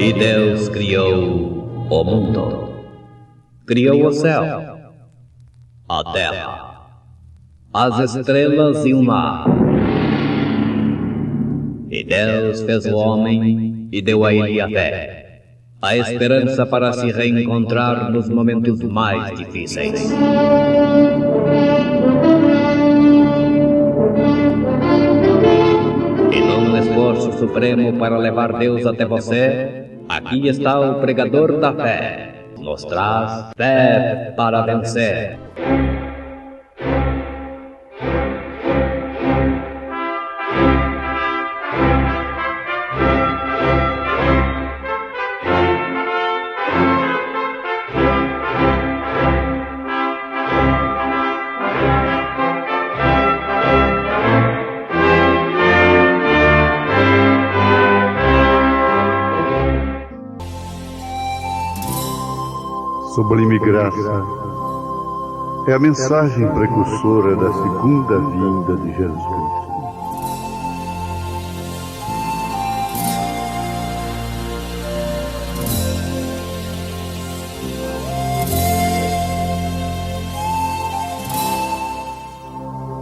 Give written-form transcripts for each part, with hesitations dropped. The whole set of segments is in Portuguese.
E Deus criou o mundo. Criou o céu, a terra, as estrelas e o mar. E Deus fez o homem e deu a ele a fé, a esperança para se reencontrar nos momentos mais difíceis. E num esforço supremo para levar Deus até você, aqui está o pregador da fé. Nos traz fé para vencer. Sublime graça é a mensagem precursora da segunda vinda de Jesus Cristo.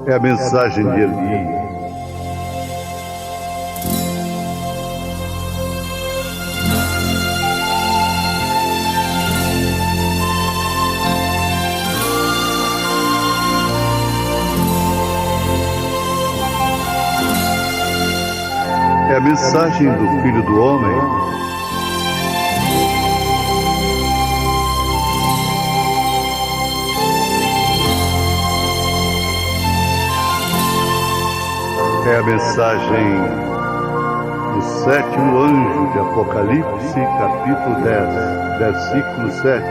É a mensagem de Elias. É a mensagem do Filho do Homem. É a mensagem do sétimo anjo de Apocalipse, capítulo 10, versículo 7.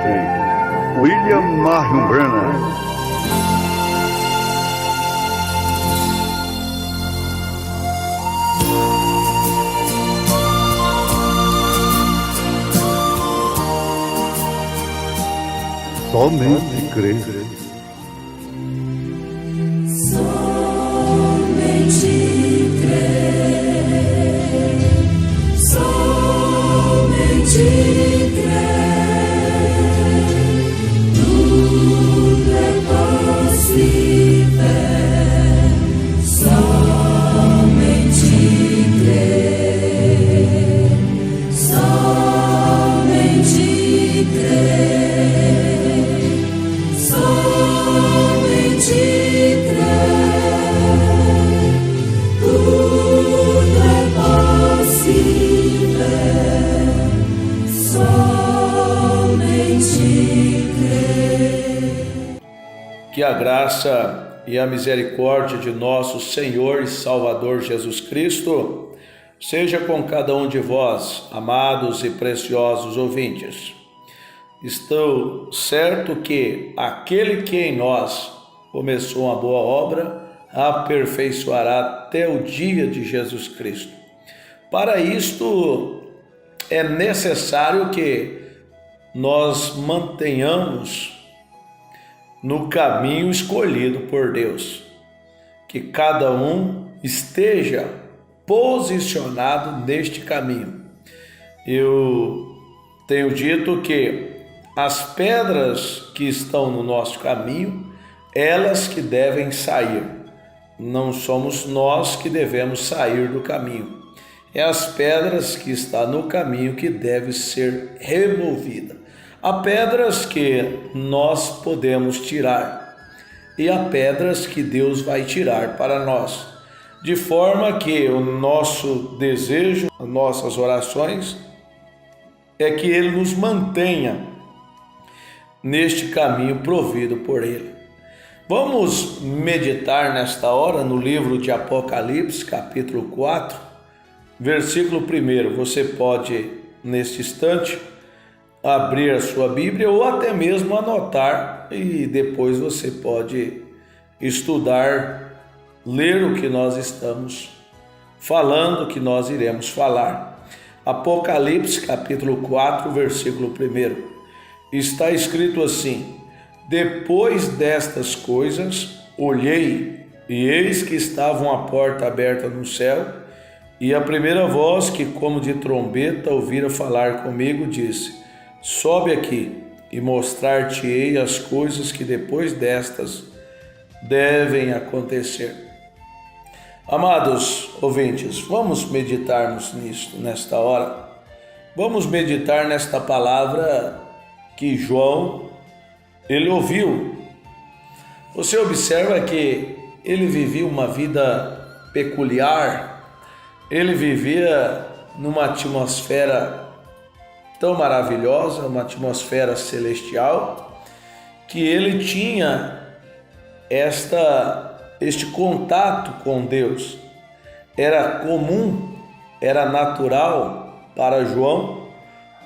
William Marion Branham. Somente crer. Somente crer. Somente crer. Tudo é possível. Somente crer. Somente crer. Que a graça e a misericórdia de nosso Senhor e Salvador Jesus Cristo seja com cada um de vós, amados e preciosos ouvintes. Estou certo que aquele que em nós começou uma boa obra, aperfeiçoará até o dia de Jesus Cristo. Para isto, é necessário que nós mantenhamos no caminho escolhido por Deus, que cada um esteja posicionado neste caminho. Eu tenho dito que as pedras que estão no nosso caminho, elas que devem sair. Não somos nós que devemos sair do caminho. É as pedras que estão no caminho que devem ser removidas. Há pedras que nós podemos tirar e há pedras que Deus vai tirar para nós, de forma que o nosso desejo, as nossas orações, é que Ele nos mantenha neste caminho provido por Ele. Vamos meditar nesta hora no livro de Apocalipse, capítulo 4, versículo 1. Você pode, neste instante, abrir a sua Bíblia ou até mesmo anotar e depois você pode estudar, ler o que nós estamos falando, o que nós iremos falar. Apocalipse capítulo 4, versículo 1. Está escrito assim: depois destas coisas olhei e eis que estava uma porta aberta no céu E a primeira voz, que como de trombeta ouvira falar comigo, disse: sobe aqui e mostrar-te-ei as coisas que depois destas devem acontecer. Amados ouvintes, vamos meditarmos nisto nesta hora. Vamos meditar nesta palavra que João, ele ouviu. Você observa que ele vivia uma vida peculiar, ele vivia numa atmosfera tão maravilhosa, uma atmosfera celestial, que ele tinha este contato com Deus. Era comum, era natural para João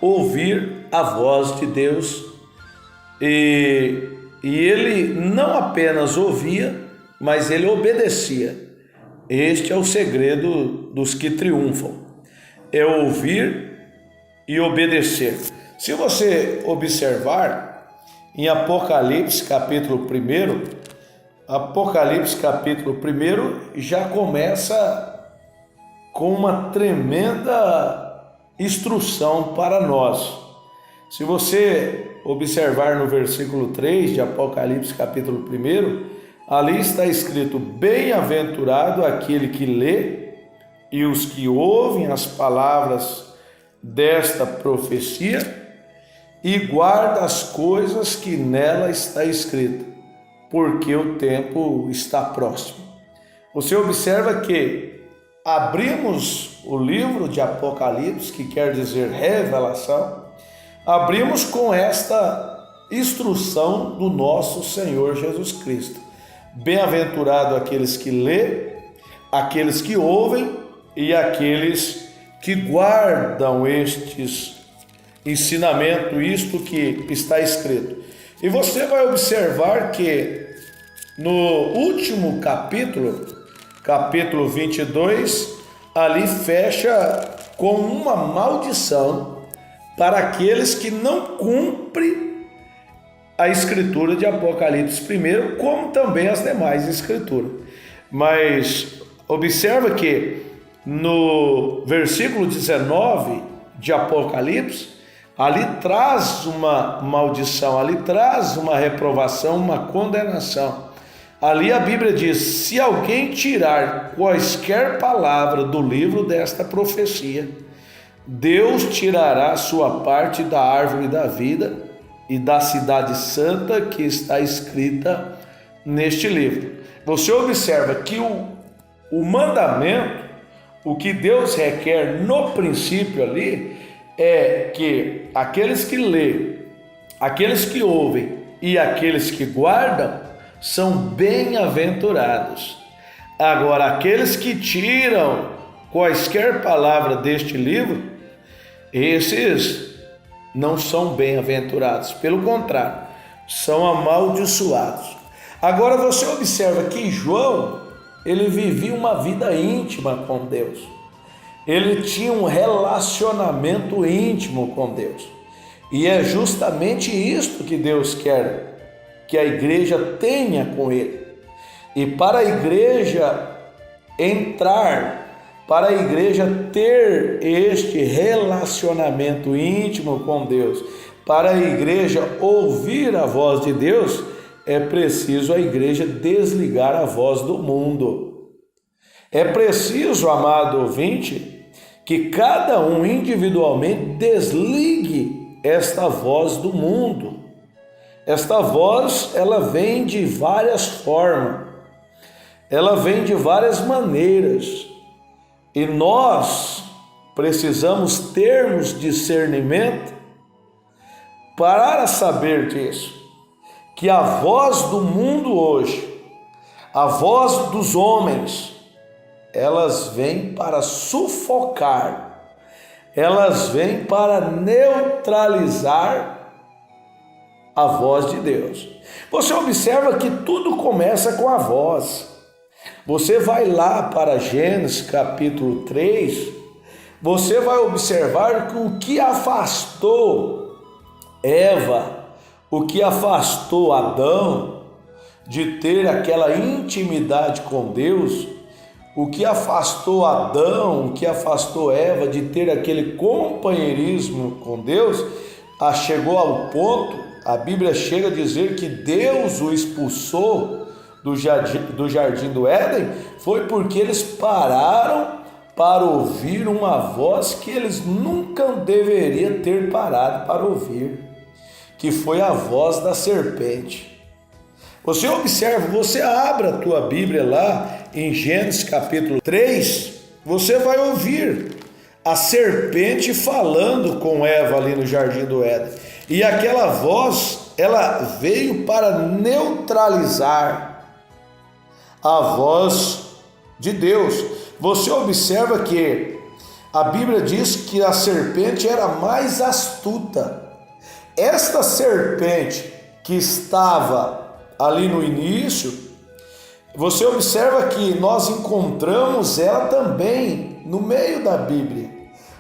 ouvir a voz de Deus, e ele não apenas ouvia, mas ele obedecia. Este é o segredo dos que triunfam, é ouvir e obedecer. Se você observar em Apocalipse capítulo 1, Apocalipse capítulo 1 já começa com uma tremenda instrução para nós. Se você observar no versículo 3 de Apocalipse capítulo 1, ali está escrito: bem-aventurado aquele que lê e os que ouvem as palavras desta profecia e guarda as coisas que nela está escrita, porque o tempo está próximo. Você observa que abrimos o livro de Apocalipse, que quer dizer revelação, abrimos com esta instrução do nosso Senhor Jesus Cristo: bem-aventurado aqueles que lê, aqueles que ouvem e aqueles que guardam estes ensinamentos, isto que está escrito. E você vai observar que no último capítulo, capítulo 22, ali fecha com uma maldição para aqueles que não cumprem a escritura de Apocalipse 1, como também as demais escrituras. Mas observa que no versículo 19 de Apocalipse, ali traz uma maldição, ali traz uma reprovação, uma condenação. Ali a Bíblia diz: se alguém tirar quaisquer palavra do livro desta profecia, Deus tirará sua parte da árvore da vida e da cidade santa que está escrita neste livro. Você observa que o mandamento, o que Deus requer no princípio ali, é que aqueles que lêem, aqueles que ouvem e aqueles que guardam são bem-aventurados. Agora, aqueles que tiram quaisquer palavras deste livro, esses não são bem-aventurados, pelo contrário, são amaldiçoados. Agora você observa que João, ele vivia uma vida íntima com Deus. Ele tinha um relacionamento íntimo com Deus. E é justamente isto que Deus quer que a igreja tenha com Ele. E para a igreja entrar, para a igreja ter este relacionamento íntimo com Deus, para a igreja ouvir a voz de Deus, é preciso a igreja desligar a voz do mundo. É preciso, amado ouvinte, que cada um individualmente desligue esta voz do mundo. Esta voz, ela vem de várias formas, ela vem de várias maneiras, e nós precisamos termos discernimento para saber disso, que a voz do mundo hoje, a voz dos homens, elas vêm para sufocar, elas vêm para neutralizar a voz de Deus. Você observa que tudo começa com a voz. Você vai lá para Gênesis capítulo 3, você vai observar que o que afastou Eva, o que afastou Adão de ter aquela intimidade com Deus, o que afastou Adão, o que afastou Eva de ter aquele companheirismo com Deus, chegou ao ponto, a Bíblia chega a dizer que Deus o expulsou do jardim do Éden, foi porque eles pararam para ouvir uma voz que eles nunca deveriam ter parado para ouvir, que foi a voz da serpente. Você observa, você abre a tua Bíblia lá em Gênesis capítulo 3, você vai ouvir a serpente falando com Eva ali no jardim do Éden. E aquela voz, ela veio para neutralizar a voz de Deus. Você observa que a Bíblia diz que a serpente era mais astuta. Esta serpente que estava ali no início, você observa que nós encontramos ela também no meio da Bíblia.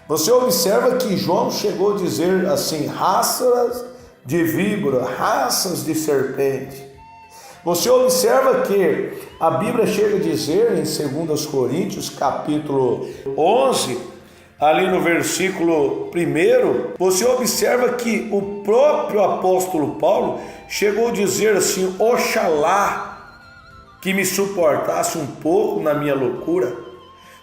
Você observa que João chegou a dizer assim, raças de víbora, raças de serpente. Você observa que a Bíblia chega a dizer em 2 Coríntios capítulo 11, ali no versículo 1, você observa que o próprio apóstolo Paulo chegou a dizer assim, oxalá que me suportasse um pouco na minha loucura,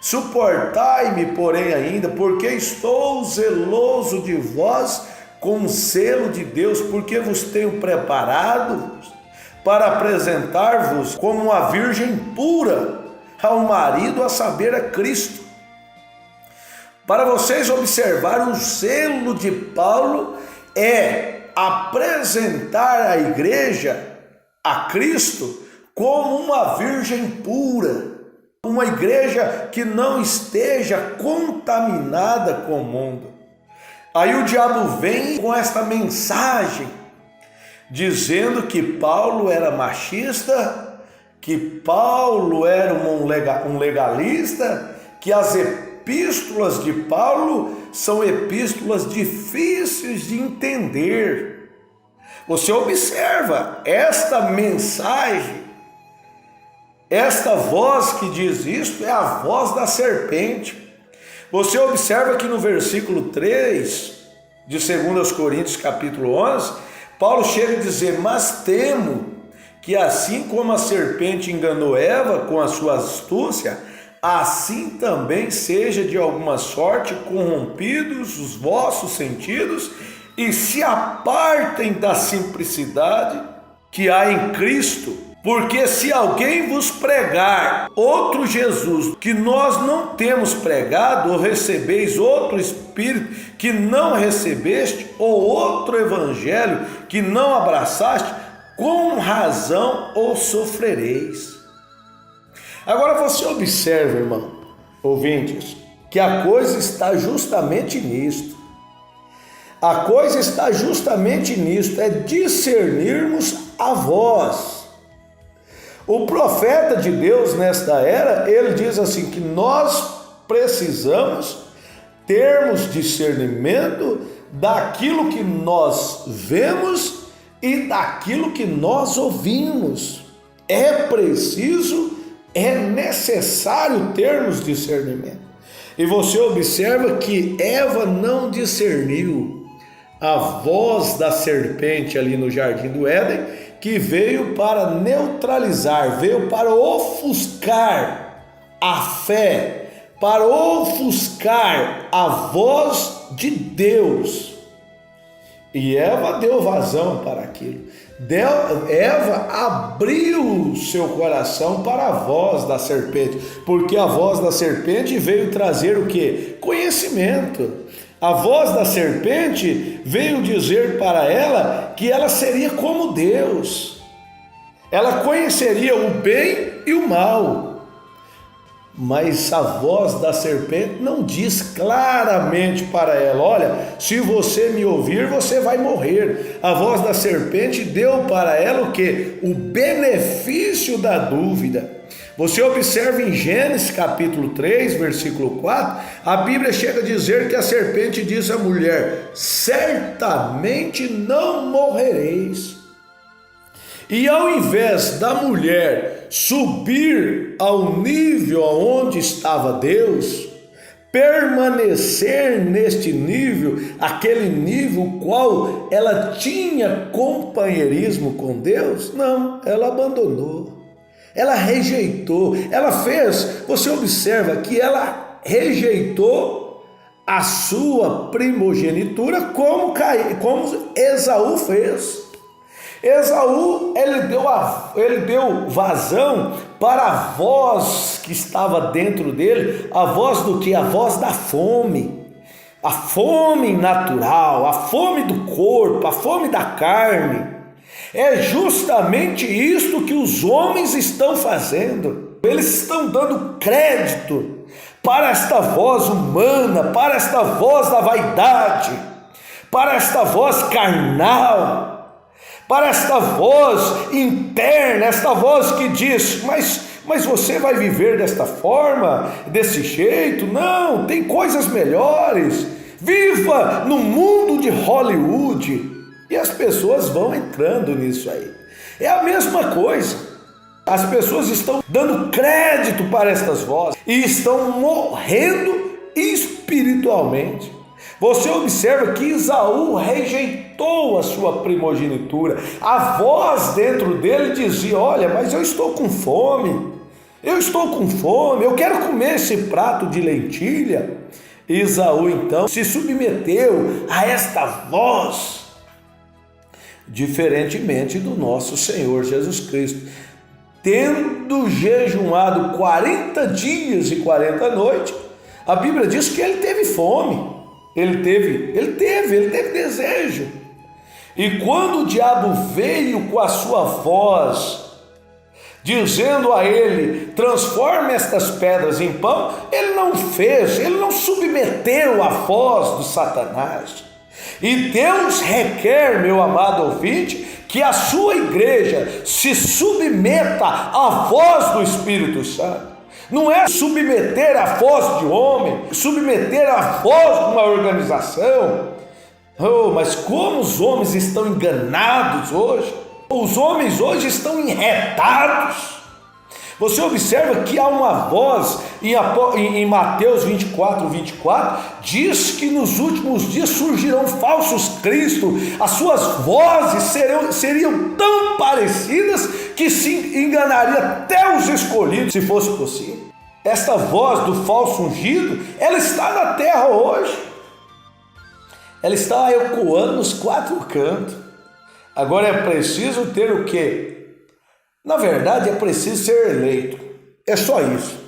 suportai-me porém ainda, porque estou zeloso de vós com o selo de Deus, porque vos tenho preparado para apresentar-vos como uma virgem pura ao marido, a saber, a Cristo. Para vocês observarem, o zelo de Paulo é apresentar a igreja a Cristo como uma virgem pura, uma igreja que não esteja contaminada com o mundo. Aí o diabo vem com esta mensagem, dizendo que Paulo era machista, que Paulo era um legalista, que as epístolas de Paulo são epístolas difíceis de entender. Você observa esta mensagem, esta voz que diz isto é a voz da serpente. Você observa que no versículo 3 de 2 Coríntios capítulo 11, Paulo chega a dizer, mas temo que assim como a serpente enganou Eva com a sua astúcia, assim também seja de alguma sorte corrompidos os vossos sentidos e se apartem da simplicidade que há em Cristo. Porque se alguém vos pregar outro Jesus que nós não temos pregado, ou recebeis outro Espírito que não recebeste, ou outro Evangelho que não abraçaste, com razão ou sofrereis. Agora você observa, irmão, ouvintes, que a coisa está justamente nisto. A coisa está justamente nisto, é discernirmos a voz. O profeta de Deus nesta era, ele diz assim que nós precisamos termos discernimento daquilo que nós vemos e daquilo que nós ouvimos. É preciso, é necessário termos discernimento. E você observa que Eva não discerniu a voz da serpente ali no jardim do Éden, que veio para neutralizar, veio para ofuscar a fé, para ofuscar a voz de Deus. E Eva deu vazão para aquilo. Eva abriu seu coração para a voz da serpente, porque a voz da serpente veio trazer o quê? Conhecimento. A voz da serpente veio dizer para ela que ela seria como Deus. Ela conheceria o bem e o mal. Mas a voz da serpente não diz claramente para ela, olha, se você me ouvir, você vai morrer. A voz da serpente deu para ela o quê? O benefício da dúvida. Você observa em Gênesis capítulo 3, versículo 4, a Bíblia chega a dizer que a serpente diz à mulher, certamente não morrereis. E ao invés da mulher subir ao nível onde estava Deus, permanecer neste nível, aquele nível qual ela tinha companheirismo com Deus, não, ela abandonou, ela rejeitou, ela fez, você observa que ela rejeitou a sua primogenitura como Esaú fez. Esaú, ele deu vazão para a voz que estava dentro dele, a voz do que? A voz da fome, a fome natural, a fome do corpo, a fome da carne. É justamente isso que os homens estão fazendo. Eles estão dando crédito para esta voz humana, para esta voz da vaidade, para esta voz carnal, para esta voz interna, esta voz que diz, mas você vai viver desta forma, desse jeito? Não, tem coisas melhores. Viva no mundo de Hollywood. E as pessoas vão entrando nisso aí. É a mesma coisa. As pessoas estão dando crédito para estas vozes e estão morrendo espiritualmente. Você observa que Esaú rejeitou a sua primogenitura. A voz dentro dele dizia, olha, mas eu estou com fome, eu quero comer esse prato de lentilha. Esaú então se submeteu a esta voz, diferentemente do nosso Senhor Jesus Cristo. Tendo jejuado 40 dias e 40 noites, a Bíblia diz que ele teve fome. Ele teve desejo. E quando o diabo veio com a sua voz, dizendo a ele, transforme estas pedras em pão, ele não fez, ele não submeteu a voz do Satanás. E Deus requer, meu amado ouvinte, que a sua igreja se submeta à voz do Espírito Santo. Não é submeter a voz de homem, submeter a voz de uma organização. Oh, mas como os homens estão enganados hoje. Os homens hoje estão enretados. Você observa que há uma voz em Mateus 24, diz que nos últimos dias surgirão falsos cristos. As suas vozes seriam tão parecidas que se enganaria até os escolhidos, se fosse possível. Esta voz do falso ungido, ela está na terra hoje. Ela está ecoando nos quatro cantos. Agora é preciso ter o quê? Na verdade, é preciso ser eleito. É só isso.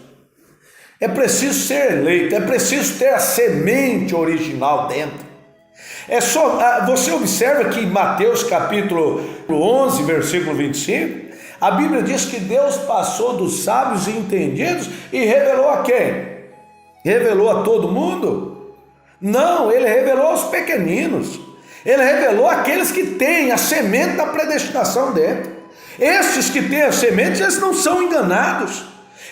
É preciso ser eleito. É preciso ter a semente original dentro. É só. Você observa que em Mateus capítulo 11, versículo 25, a Bíblia diz que Deus passou dos sábios e entendidos e revelou a quem? Revelou a todo mundo? Não, ele revelou aos pequeninos. Ele revelou aqueles que têm a semente da predestinação dentro. Esses que têm a semente, eles não são enganados,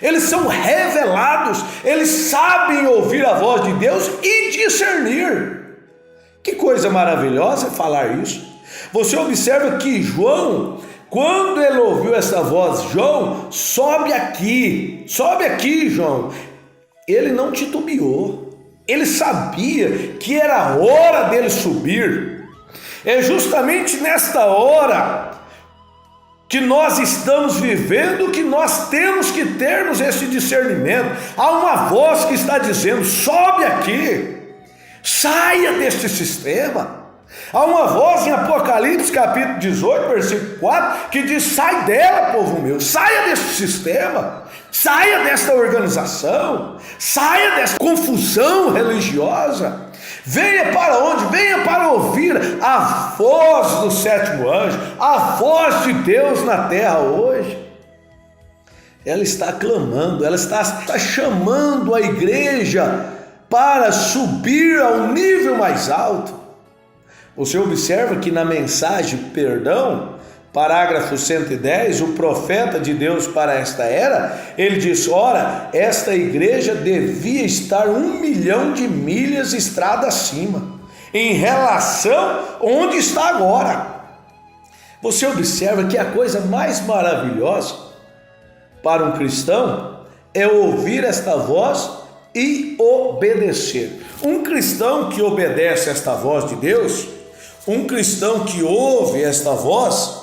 eles são revelados, eles sabem ouvir a voz de Deus e discernir. Que coisa maravilhosa falar isso. Você observa que João, quando ele ouviu essa voz, João, sobe aqui, João. Ele não titubeou, ele sabia que era a hora dele subir. É justamente nesta hora que nós estamos vivendo, que nós temos que termos esse discernimento. Há uma voz que está dizendo, sobe aqui, saia deste sistema. Há uma voz em Apocalipse capítulo 18, versículo 4, que diz, sai dela, povo meu, saia desse sistema, saia desta organização, saia dessa confusão religiosa. Venha para onde? Venha para ouvir a voz do sétimo anjo, a voz de Deus na terra hoje. Ela está clamando, ela está chamando a igreja para subir ao nível mais alto. Você observa que na mensagem perdão, parágrafo 110, o profeta de Deus para esta era, ele diz, ora, esta igreja devia estar 1 milhão de milhas estrada acima, em relação onde está agora. Você observa que a coisa mais maravilhosa para um cristão é ouvir esta voz e obedecer. Um cristão que obedece esta voz de Deus, um cristão que ouve esta voz,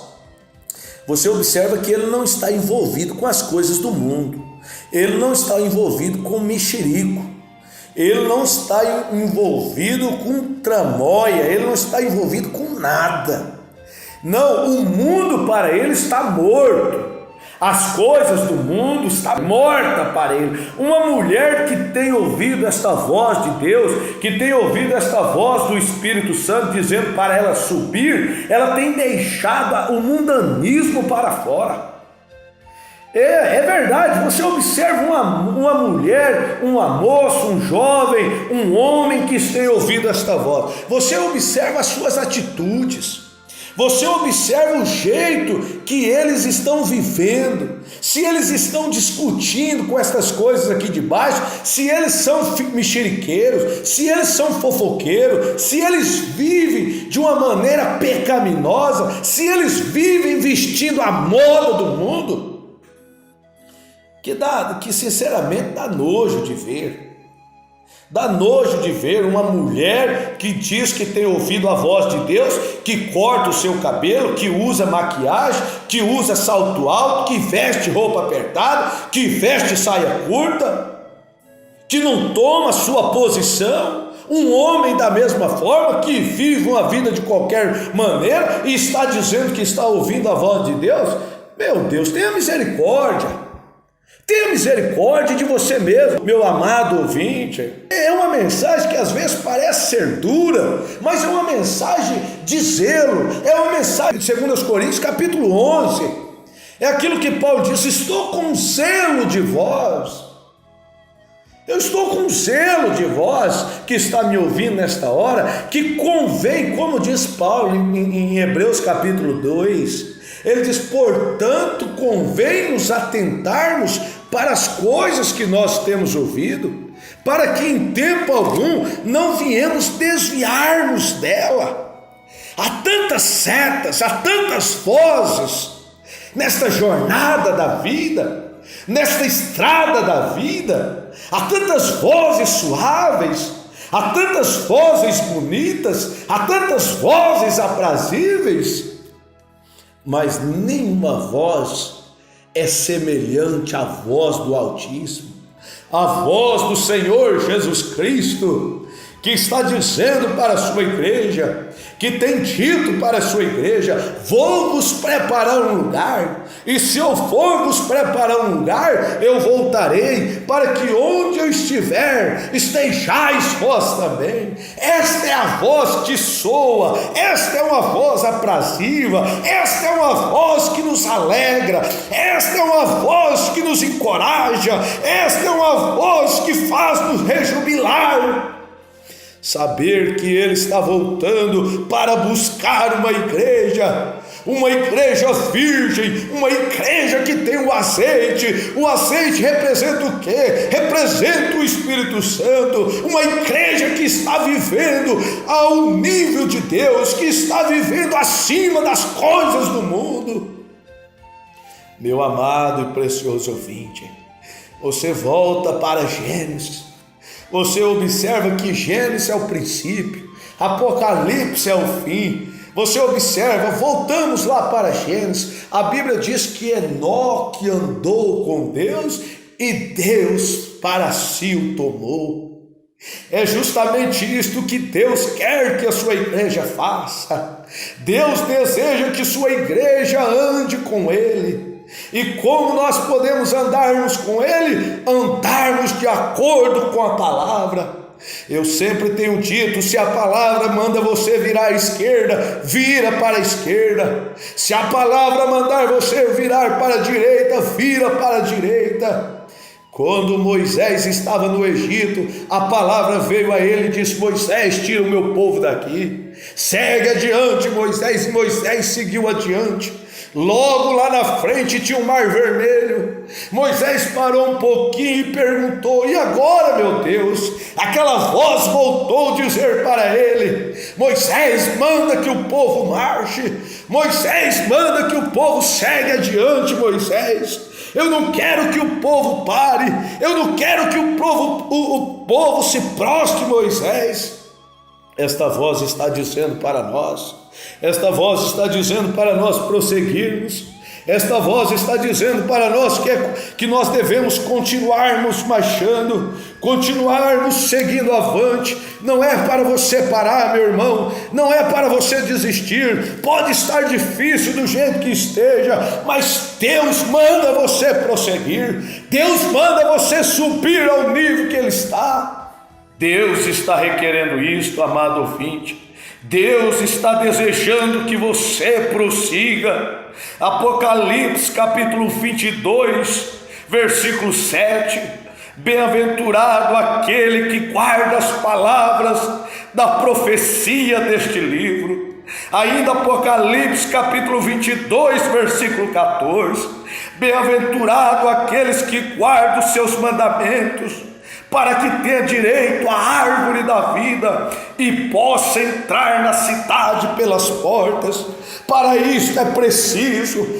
você observa que ele não está envolvido com as coisas do mundo, ele não está envolvido com mexerico, ele não está envolvido com tramóia, ele não está envolvido com nada. Não, o mundo para ele está morto. As coisas do mundo estão mortas para ele. Uma mulher que tem ouvido esta voz de Deus, que tem ouvido esta voz do Espírito Santo dizendo para ela subir, ela tem deixado o mundanismo para fora. É verdade, você observa uma mulher, uma moça, um jovem, um homem que tem ouvido esta voz. Você observa as suas atitudes. Você observa o jeito que eles estão vivendo, se eles estão discutindo com essas coisas aqui de baixo, se eles são mexeriqueiros, se eles são fofoqueiros, se eles vivem de uma maneira pecaminosa, se eles vivem vestindo a moda do mundo, que sinceramente dá nojo de ver. Dá nojo de ver uma mulher que diz que tem ouvido a voz de Deus, que corta o seu cabelo, que usa maquiagem, que usa salto alto, que veste roupa apertada, que veste saia curta, que não toma sua posição. Um homem da mesma forma, que vive uma vida de qualquer maneira e está dizendo que está ouvindo a voz de Deus. Meu Deus, tenha misericórdia. Tenha misericórdia de você mesmo, meu amado ouvinte. É uma mensagem que às vezes parece ser dura, mas é uma mensagem de zelo, é uma mensagem de 2 Coríntios capítulo 11. É aquilo que Paulo diz: estou com zelo de vós. Eu estou com zelo de vós que está me ouvindo nesta hora, que convém, como diz Paulo em Hebreus capítulo 2, ele diz: portanto, convém nos atentarmos para as coisas que nós temos ouvido, para que em tempo algum não viemos desviar-nos dela. Há tantas setas, há tantas vozes nesta jornada da vida, nesta estrada da vida, há tantas vozes suaves, há tantas vozes bonitas, há tantas vozes aprazíveis, mas nenhuma voz é semelhante à voz do Altíssimo, a voz do Senhor Jesus Cristo, que está dizendo para a sua igreja, que tem dito para a sua igreja: vou vos preparar um lugar, e se eu for vos preparar um lugar, eu voltarei, para que onde eu estiver, estejais vós também. Esta é a voz que soa, esta é uma voz aprazível, esta é uma voz que nos alegra, esta é uma voz que nos encoraja, esta é uma voz que faz nos rejubilar. Saber que Ele está voltando para buscar uma igreja virgem, uma igreja que tem o azeite representa o quê? Representa o Espírito Santo, uma igreja que está vivendo ao nível de Deus, que está vivendo acima das coisas do mundo. Meu amado e precioso ouvinte, você volta para Gênesis. Você observa que Gênesis é o princípio, Apocalipse é o fim. Você observa, voltamos lá para Gênesis, a Bíblia diz que Enoque andou com Deus e Deus para si o tomou. É justamente isto que Deus quer que a sua igreja faça. Deus deseja que sua igreja ande com Ele. E como nós podemos andarmos com Ele? Andarmos de acordo com a palavra. Eu sempre tenho dito: se a palavra manda você virar à esquerda, vira para a esquerda. Se a palavra mandar você virar para a direita, vira para a direita. Quando Moisés estava no Egito, a palavra veio a ele e disse: Moisés, tira o meu povo daqui, segue adiante, Moisés. E Moisés seguiu adiante. Logo lá na frente tinha o Mar Vermelho. Moisés parou um pouquinho e perguntou: e agora, meu Deus? Aquela voz voltou a dizer para ele: Moisés, manda que o povo marche. Moisés, manda que o povo segue adiante. Moisés, eu não quero que o povo pare, eu não quero que o povo se prostre. Moisés, esta voz está dizendo para nós, esta voz está dizendo para nós prosseguirmos, esta voz está dizendo para nós que nós devemos continuarmos marchando, continuarmos seguindo avante. Não é para você parar, meu irmão, não é para você desistir. Pode estar difícil do jeito que esteja, mas Deus manda você prosseguir, Deus manda você subir ao nível que Ele está. Deus está requerendo isto, amado ouvinte. Deus está desejando que você prossiga. Apocalipse capítulo 22, versículo 7. Bem-aventurado aquele que guarda as palavras da profecia deste livro. Ainda Apocalipse capítulo 22, versículo 14. Bem-aventurado aqueles que guardam os seus mandamentos, para que tenha direito à árvore da vida e possa entrar na cidade pelas portas. Para isso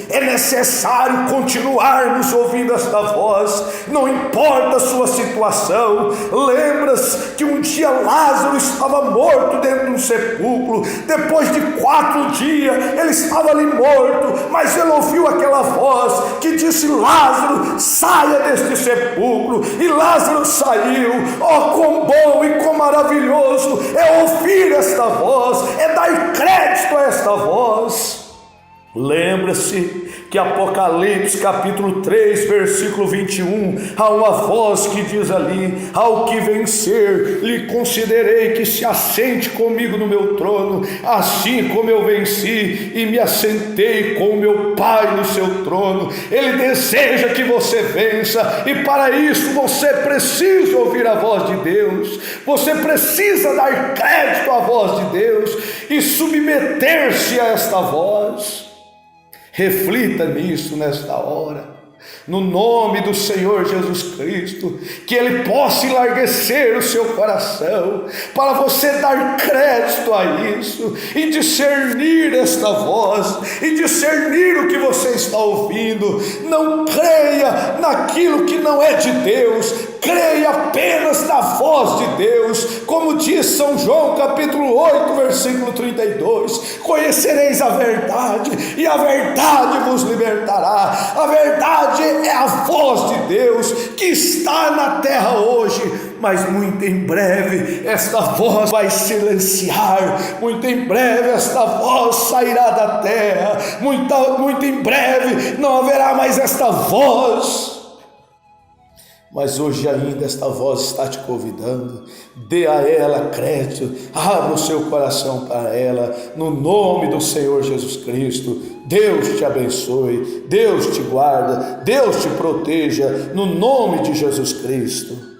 é necessário continuarmos ouvindo esta voz, não importa a sua situação. Lembra-se que um dia Lázaro estava morto dentro de um sepulcro, depois de 4 dias ele estava ali morto, mas ele ouviu aquela voz que disse: Lázaro, saia deste sepulcro, e Lázaro saiu. Oh, quão bom e quão maravilhoso é ouvir esta voz, é dar crédito a esta voz. Lembra-se que Apocalipse capítulo 3, versículo 21, há uma voz que diz ali: ao que vencer, lhe concederei que se assente comigo no meu trono, assim como eu venci e me assentei com o meu Pai no seu trono. Ele deseja que você vença, e para isso você precisa ouvir a voz de Deus, você precisa dar crédito à voz de Deus e submeter-se a esta voz. Reflita nisso nesta hora, no nome do Senhor Jesus Cristo, que Ele possa enlarguecer o seu coração, para você dar crédito a isso, e discernir esta voz, e discernir o que você está ouvindo. Não creia naquilo que não é de Deus, creia apenas na voz de Deus, como diz São João capítulo 8, versículo 32, conhecereis a verdade, e a verdade vos libertará. A verdade é a voz de Deus que está na terra hoje, mas muito em breve esta voz vai silenciar, muito em breve esta voz sairá da terra, muito em breve não haverá mais esta voz. Mas hoje ainda esta voz está te convidando, dê a ela crédito, abra o seu coração para ela, no nome do Senhor Jesus Cristo. Deus te abençoe, Deus te guarda, Deus te proteja, no nome de Jesus Cristo.